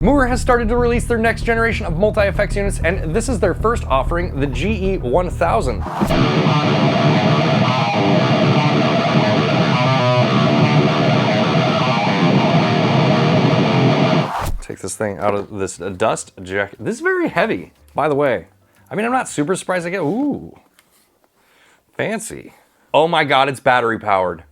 Mooer has started to release their next generation of multi-effects units, and this is their first offering, the GE1000. Take this thing out of this dust jacket. This is very heavy, by the way. I mean, I'm not super surprised I get, ooh, fancy. Oh my God, it's battery powered.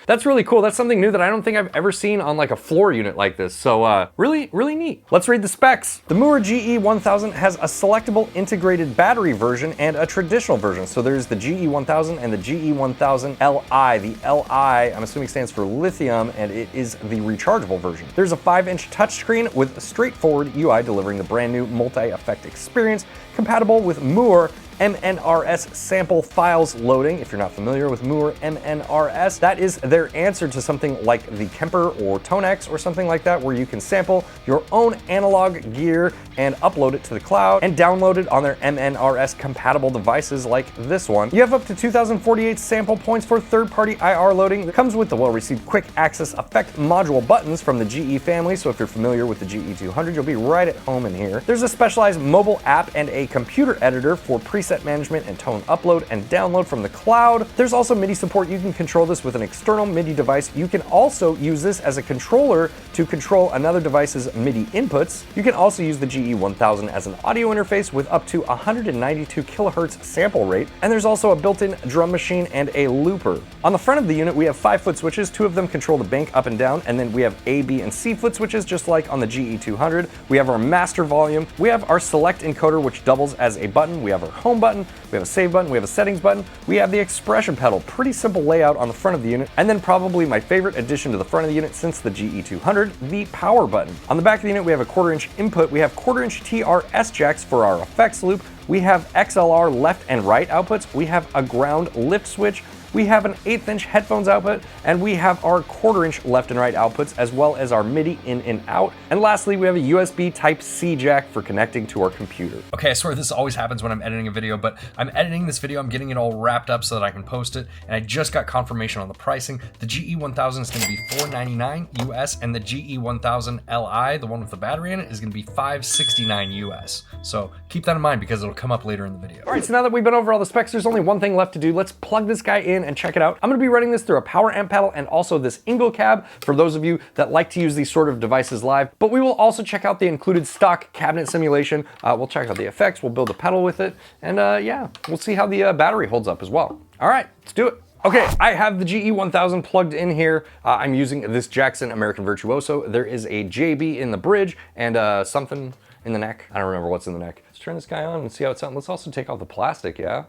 That's really cool. That's something new that I don't think I've ever seen on like a floor unit like this. So really, really neat. Let's read the specs. The Mooer GE1000 has a selectable integrated battery version and a traditional version. So there's the GE1000 and the GE1000Li. The Li, I'm assuming, stands for lithium, and it is the rechargeable version. There's a 5-inch touchscreen with a straightforward UI delivering the brand new multi-effect experience compatible with Mooer MNRS sample files loading. If you're not familiar with Mooer MNRS, that is their answer to something like the 𝗦𝗡𝗏 or 𝗏𝗏𝒠💏X or something like that, where you can sample your own analog gear and upload it to the cloud and download it on their MNRS compatible devices like this one. You have up to 2048 sample points for third-party IR loading. It comes with the well-received quick access effect module buttons from the GE family, so if you're familiar with the GE200, you'll be right at home in here. There's a specialized mobile app and a computer editor for preset management and tone upload and download from the cloud. There's also MIDI support. You can control this with an external MIDI device. You can also use this as a controller to control another device's MIDI inputs. You can also use the GE1000 as an audio interface with up to 192 kilohertz sample rate, and there's also a built-in drum machine and a looper. On the front of the unit, we have 5-foot switches. 2 of them control the bank up and down, and then we have A, B, and C foot switches, just like on the GE200. We have our master volume. We have our select encoder, which doubles as a button. We have our home button, we have a save button, we have a settings button, we have the expression pedal. Pretty simple layout on the front of the unit. And then probably my favorite addition to the front of the unit since the GE200, the power button. On the back of the unit, we have a 1/4-inch input, we have 1/4-inch TRS jacks for our effects loop, we have XLR left and right outputs, we have a ground lift switch, we have an 1/8-inch headphones output, and we have our 1/4-inch left and right outputs, as well as our MIDI in and out. And lastly, we have a USB Type-C jack for connecting to our computer. Okay, I swear this always happens when I'm editing a video, but I'm editing this video, I'm getting it all wrapped up so that I can post it, and I just got confirmation on the pricing. The GE1000 is gonna be $499 US, and the GE1000Li, the one with the battery in it, is gonna be $569 US. So keep that in mind because it'll come up later in the video. All right, so now that we've been over all the specs, there's only one thing left to do. Let's plug this guy in and check it out. I'm gonna be running this through a power amp pedal and also this Ingo cab for those of you that like to use these sort of devices live, but we will also check out the included stock cabinet simulation. We'll check out the effects, we'll build a pedal with it, and yeah, we'll see how the battery holds up as well. All right, let's do it. Okay, I have the GE1000 plugged in here. I'm using this Jackson American Virtuoso. There is a JB in the bridge and something in the neck. I don't remember what's in the neck. Let's turn this guy on and see how it sounds. Let's also take off the plastic, yeah?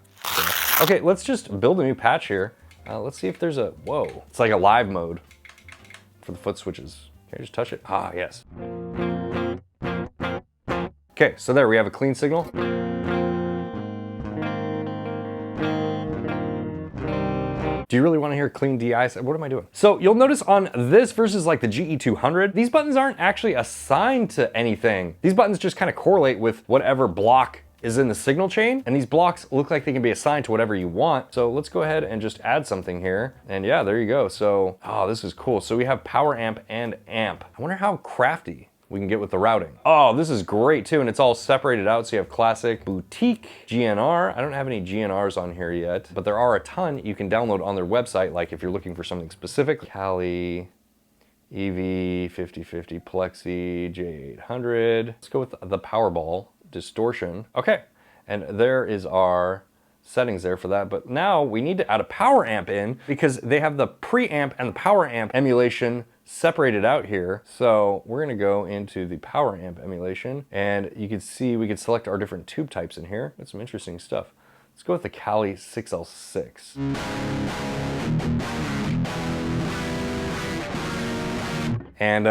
Okay, let's just build a new patch here. Let's see if there's a, whoa. It's like a live mode for the foot switches. Can I just touch it? Ah, yes. Okay, so there we have a clean signal. Do you really want to hear clean DI? What am I doing? So you'll notice on this versus like the GE200, these buttons aren't actually assigned to anything. These buttons just kind of correlate with whatever block is in the signal chain, and these blocks look like they can be assigned to whatever you want. So let's go ahead and just add something here. And yeah, there you go. So, oh, this is cool. So we have power amp and amp. I wonder how crafty we can get with the routing. Oh, this is great too, and it's all separated out. So you have classic, boutique, GNR. I don't have any GNRs on here yet, but there are a ton you can download on their website, like if you're looking for something specific. 𝗦𝗡𝗏𝗏, 𝗦𝗡𝗏𝗏, J800. Let's go with the Powerball distortion. Okay, and there is our settings there for that, but now we need to add a power amp in because they have the preamp and the power amp emulation separated out here. So we're gonna go into the power amp emulation, and you can see we could select our different tube types in here. That's some interesting stuff. Let's go with the 𝗦𝗡𝗏𝗏6L6. And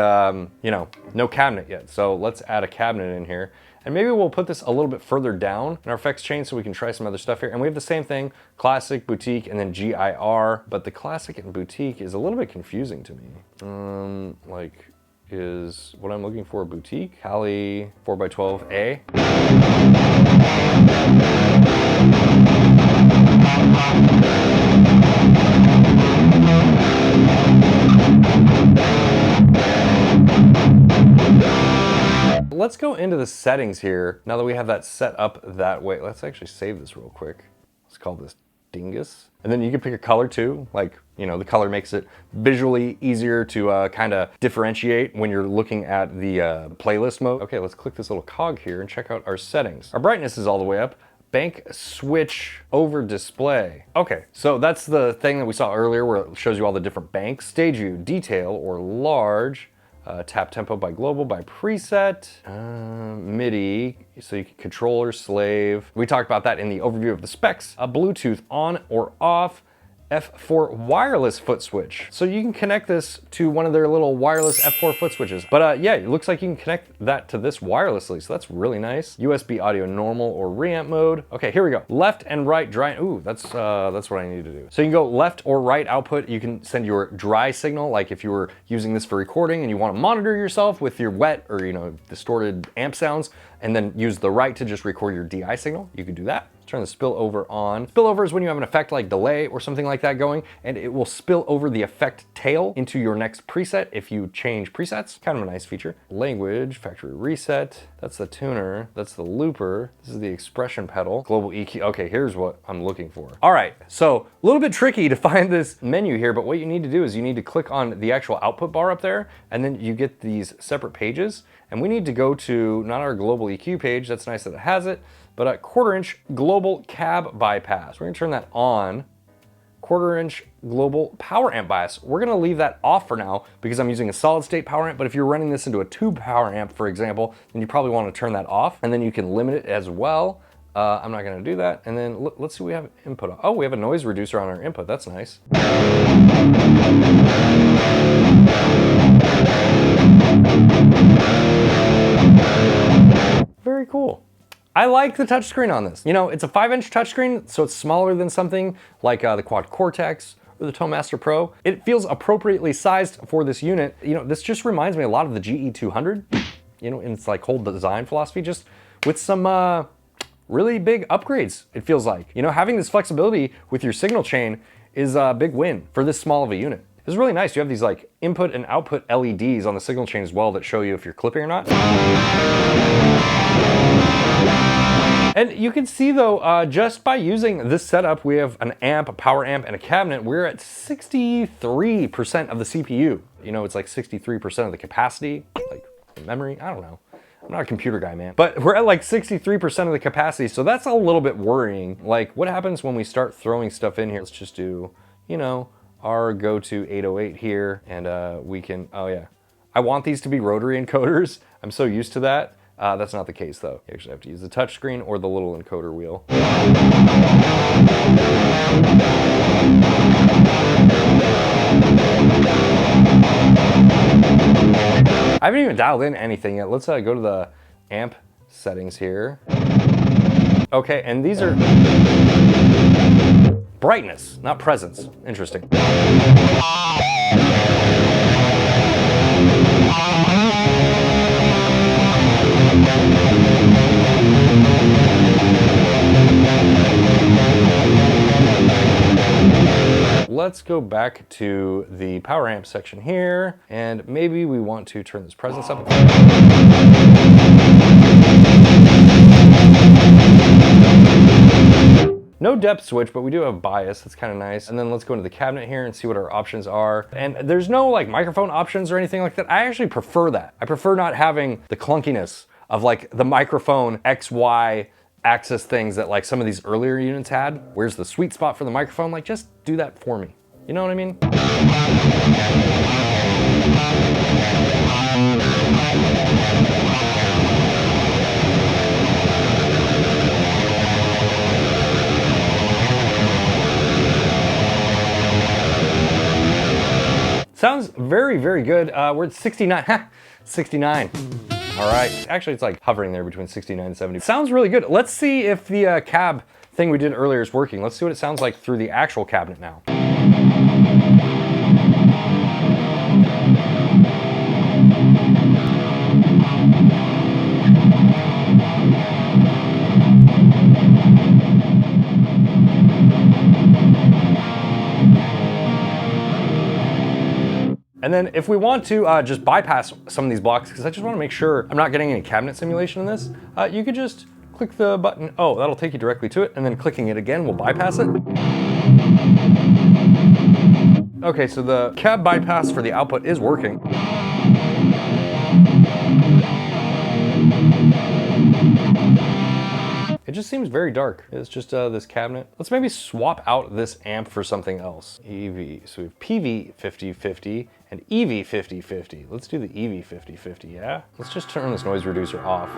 you know, no cabinet yet, so let's add a cabinet in here. And maybe we'll put this a little bit further down in our effects chain so we can try some other stuff here. And we have the same thing, classic, boutique, and then GIR. But the classic and boutique is a little bit confusing to me. Like, is what I'm looking for a boutique? 𝗦𝗡𝗏 4x12A. But let's go into the settings here. Now that we have that set up that way, let's actually save this real quick. Let's call this dingus. And then you can pick a color too. Like, you know, the color makes it visually easier to kind of differentiate when you're looking at the playlist mode. Okay, let's click this little cog here and check out our settings. Our brightness is all the way up. Bank switch over display. Okay, so that's the thing that we saw earlier where it shows you all the different banks. Stage view, detail or large. Tap tempo by global, by preset, MIDI, so you can control or slave. We talked about that in the overview of the specs. Bluetooth on or off, F4 wireless foot switch. So you can connect this to one of their little wireless F4 foot switches. But yeah, it looks like you can connect that to this wirelessly, so that's really nice. USB audio normal or reamp mode. Okay, here we go. Left and right dry, ooh, that's what I need to do. So you can go left or right output. You can send your dry signal, like if you were using this for recording and you want to monitor yourself with your wet or, you know, distorted amp sounds, and then use the right to just record your DI signal, you can do that. Turn the spillover on. Spillover is when you have an effect like delay or something like that going, and it will spill over the effect tail into your next preset if you change presets. Kind of a nice feature. Language, factory reset. That's the tuner. That's the looper. This is the expression pedal. Global EQ. Okay, here's what I'm looking for. All right, so a little bit tricky to find this menu here, but what you need to do is you need to click on the actual output bar up there, and then you get these separate pages, and we need to go to not our global EQ page. That's nice that it has it, but a 1/4 inch global cab bypass. We're gonna turn that on. 1/4 inch global power amp bias. We're gonna leave that off for now because I'm using a solid state power amp, but if you're running this into a tube power amp, for example, then you probably wanna turn that off, and then you can limit it as well. I'm not gonna do that. And then let's see, we have input on. Oh, we have a noise reducer on our input, that's nice. Very cool. I like the touchscreen on this. You know, it's a 5-inch touchscreen, so it's smaller than something like the Quad Cortex or the ToneMaster Pro. It feels appropriately sized for this unit. You know, this just reminds me a lot of the GE200, you know, in its like whole design philosophy, just with some really big upgrades, it feels like. You know, having this flexibility with your signal chain is a big win for this small of a unit. This is really nice. You have these like input and output LEDs on the signal chain as well that show you if you're clipping or not. And you can see though, just by using this setup, we have an amp, a power amp, and a cabinet. We're at 63% of the CPU. You know, it's like 63% of the capacity, like memory, I don't know. I'm not a computer guy, man. But we're at like 63% of the capacity, so that's a little bit worrying. Like, what happens when we start throwing stuff in here? Let's just do, you know, our go-to 808 here, and we can, oh yeah. I want these to be rotary encoders. I'm so used to that. That's not the case though. You actually have to use the touchscreen or the little encoder wheel. I haven't even dialed in anything yet. Let's go to the amp settings here. Okay, and these are brightness, not presence. Interesting. Let's go back to the power amp section here, and maybe we want to turn this presence up. No depth switch, but we do have bias. That's kind of nice. And then let's go into the cabinet here and see what our options are. And there's no like microphone options or anything like that. I actually prefer that. I prefer not having the clunkiness of like the microphone XY axis things that like some of these earlier units had. Where's the sweet spot for the microphone? Like, just do that for me. You know what I mean? Sounds very, very good. We're at 69, 69. All right, actually it's like hovering there between 69 and 70. Sounds really good. Let's see if the cab thing we did earlier is working. Let's see what it sounds like through the actual cabinet now. And then if we want to just bypass some of these blocks, because I just want to make sure I'm not getting any cabinet simulation in this, you could just click the button. Oh, that'll take you directly to it. And then clicking it again will bypass it. Okay, so the cab bypass for the output is working. It just seems very dark. It's just this cabinet. Let's maybe swap out this amp for something else. EV, so we have PV5050 and EV5050. Let's do the EV5050, yeah? Let's just turn this noise reducer off.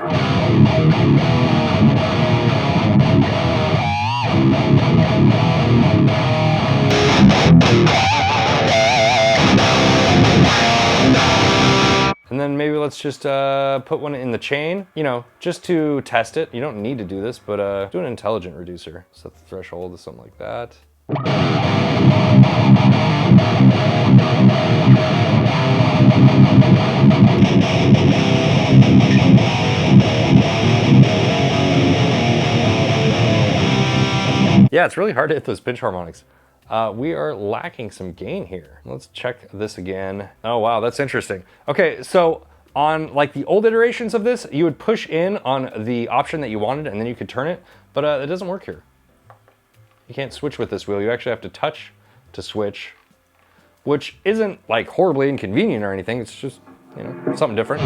And then maybe let's just put one in the chain, you know, just to test it. You don't need to do this, but do an intelligent reducer. Set the threshold to something like that. Yeah, it's really hard to hit those pinch harmonics. We are lacking some gain here. Let's check this again. Oh wow, that's interesting. Okay, so on like the old iterations of this, you would push in on the option that you wanted and then you could turn it, but it doesn't work here. You can't switch with this wheel. You actually have to touch to switch, which isn't like horribly inconvenient or anything. It's just, you know, something different.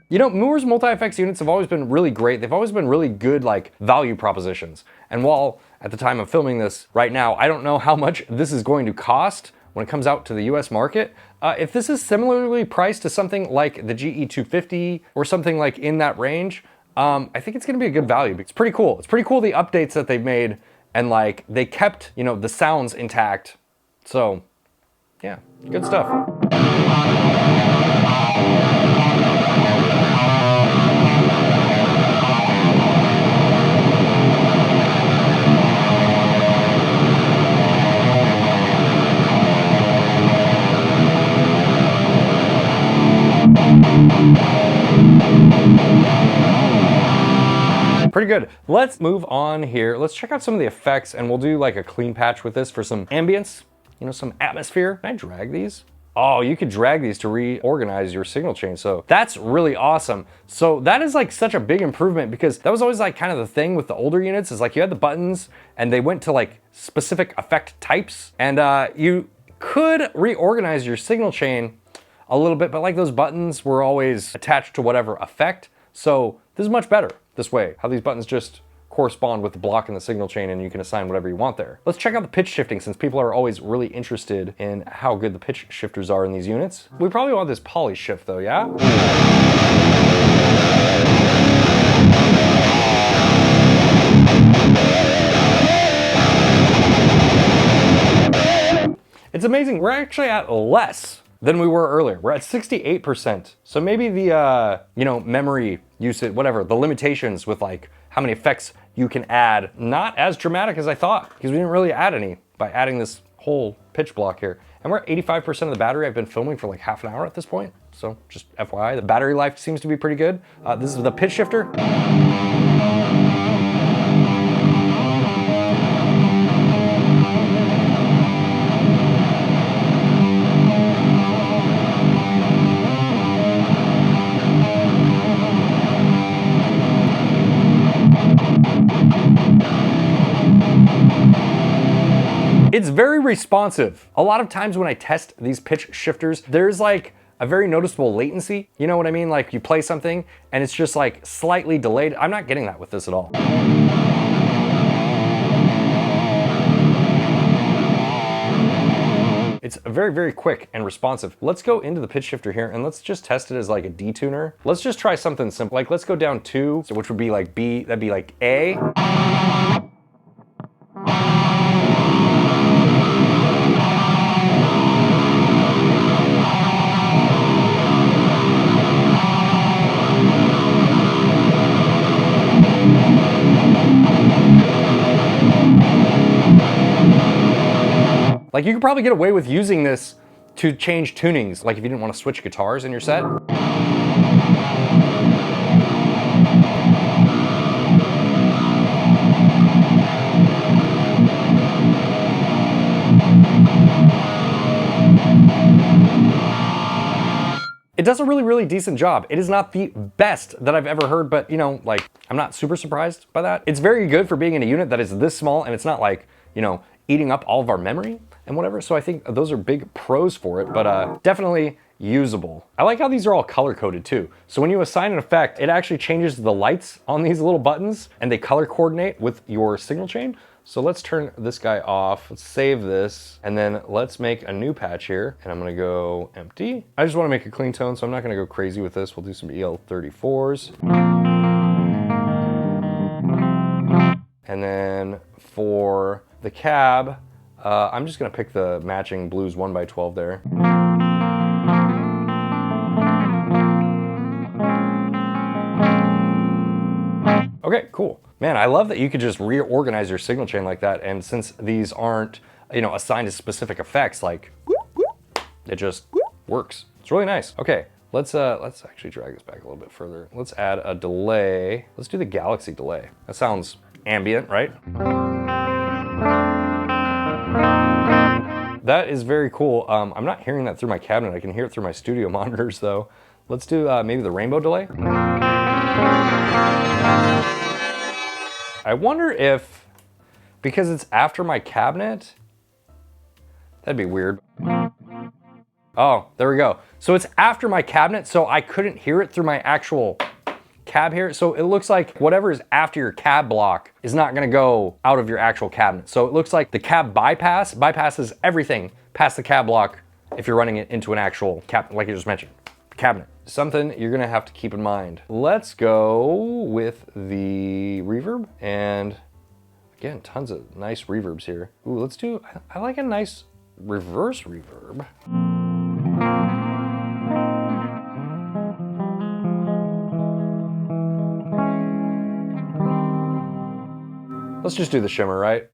You know, Mooer's multi-effects units have always been really great. They've always been really good, like, value propositions. And while at the time of filming this right now, I don't know how much this is going to cost when it comes out to the US market, if this is similarly priced to something like the GE250 or something like in that range, I think it's gonna be a good value. It's pretty cool. It's pretty cool the updates that they've made and like they kept, you know, the sounds intact. So yeah, good stuff. Pretty good. Let's move on here. Let's check out some of the effects and we'll do like a clean patch with this for some ambience, you know, some atmosphere. Can I drag these? Oh, you could drag these to reorganize your signal chain. So that's really awesome. So that is like such a big improvement because that was always like kind of the thing with the older units is like you had the buttons and they went to like specific effect types and you could reorganize your signal chain a little bit, but like those buttons were always attached to whatever effect. So this is much better this way, how these buttons just correspond with the block in the signal chain and you can assign whatever you want there. Let's check out the pitch shifting since people are always really interested in how good the pitch shifters are in these units. We probably want this poly shift though, yeah? It's amazing, we're actually at less than we were earlier. We're at 68%. So maybe the, you know, memory usage, whatever, the limitations with like how many effects you can add, not as dramatic as I thought, because we didn't really add any by adding this whole pitch block here. And we're at 85% of the battery. I've been filming for like half an hour at this point. So just FYI, the battery life seems to be pretty good. This is the pitch shifter. It's very responsive. A lot of times when I test these pitch shifters, there's like a very noticeable latency. You know what I mean? Like you play something and it's just like slightly delayed. I'm not getting that with this at all. It's very, very quick and responsive. Let's go into the pitch shifter here and let's just test it as like a detuner. Let's just try something simple. Like let's go down 2, which would be like B, that'd be like A. Like you could probably get away with using this to change tunings, like if you didn't want to switch guitars in your set. It does a really, really decent job. It is not the best that I've ever heard, but you know, like, I'm not super surprised by that. It's very good for being in a unit that is this small, and it's not like, you know, eating up all of our memory and whatever. So I think those are big pros for it, but definitely usable. I like how these are all color coded too. So when you assign an effect, it actually changes the lights on these little buttons and they color coordinate with your signal chain. So let's turn this guy off. Let's save this, and then let's make a new patch here. And I'm gonna go empty. I just wanna make a clean tone, so I'm not gonna go crazy with this. We'll do some EL34s. And then for the cab, I'm just gonna pick the matching blues 1x12 there. Okay, cool. Man, I love that you could just reorganize your signal chain like that, and since these aren't, you know, assigned to specific effects, like, it just works. It's really nice. Okay, let's actually drag this back a little bit further. Let's add a delay. Let's do the 𝗦𝗦𝒐𝗰𝗶𝗹 delay. That sounds ambient, right? That is very cool. I'm not hearing that through my cabinet. I can hear it through my studio monitors though. Let's do maybe the rainbow delay. I wonder if, because it's after my cabinet, that'd be weird. Oh, there we go. So it's after my cabinet, so I couldn't hear it through my actual cab here. So it looks like whatever is after your cab block is not gonna go out of your actual cabinet. So it looks like the cab bypasses everything past the cab block if you're running it into an actual cab, like you just mentioned, cabinet. Something you're gonna have to keep in mind. Let's go with the reverb, and again, tons of nice reverbs here. Ooh, let's do, I like a nice reverse reverb. Let's just do the shimmer, right?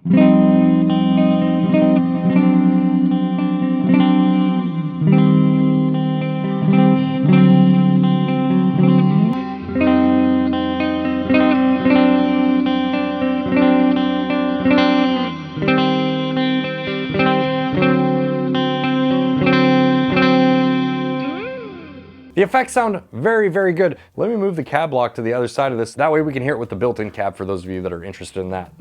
The effects sound very, very good. Let me move the cab block to the other side of this. That way we can hear it with the built-in cab for those of you that are interested in that.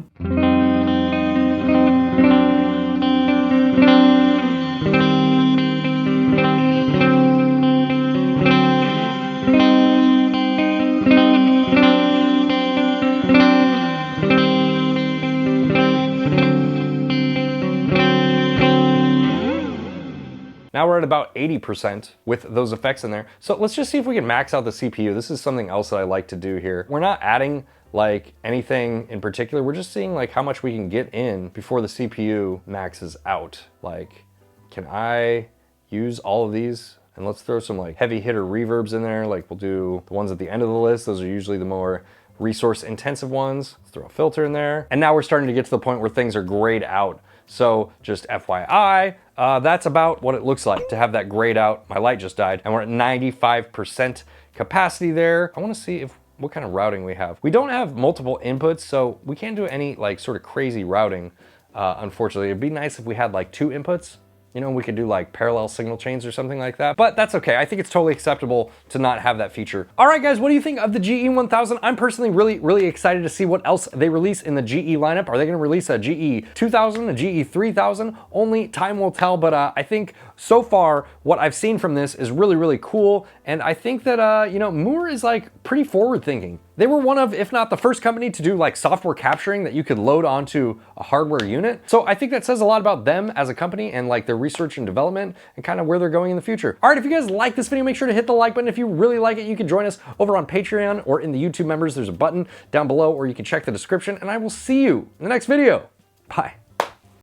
Now we're at about 80% with those effects in there. So let's just see if we can max out the CPU. This is something else that I like to do here. We're not adding like anything in particular. We're just seeing like how much we can get in before the CPU maxes out. Like, can I use all of these? And let's throw some like heavy hitter reverbs in there. Like we'll do the ones at the end of the list. Those are usually the more resource intensive ones. Let's throw a filter in there. And now we're starting to get to the point where things are grayed out. So just FYI, that's about what it looks like to have that grayed out. My light just died, and we're at 95% capacity there. I wanna see what kind of routing we have. We don't have multiple inputs, so we can't do any like sort of crazy routing, unfortunately. It'd be nice if we had like 2 inputs. You know, we could do like parallel signal chains or something like that, but that's okay. I think it's totally acceptable to not have that feature. All right, guys, what do you think of the GE1000? I'm personally really, really excited to see what else they release in the GE lineup. Are they gonna release a GE2000, a GE3000? Only time will tell, but I think so far, what I've seen from this is really, really cool. And I think that, you know, Mooer is like pretty forward thinking. They were one of, if not the first company to do like software capturing that you could load onto a hardware unit. So I think that says a lot about them as a company and like their research and development and kind of where they're going in the future. All right, if you guys like this video, make sure to hit the like button. If you really like it, you can join us over on Patreon or in the YouTube members. There's a button down below, or you can check the description, and I will see you in the next video. Bye.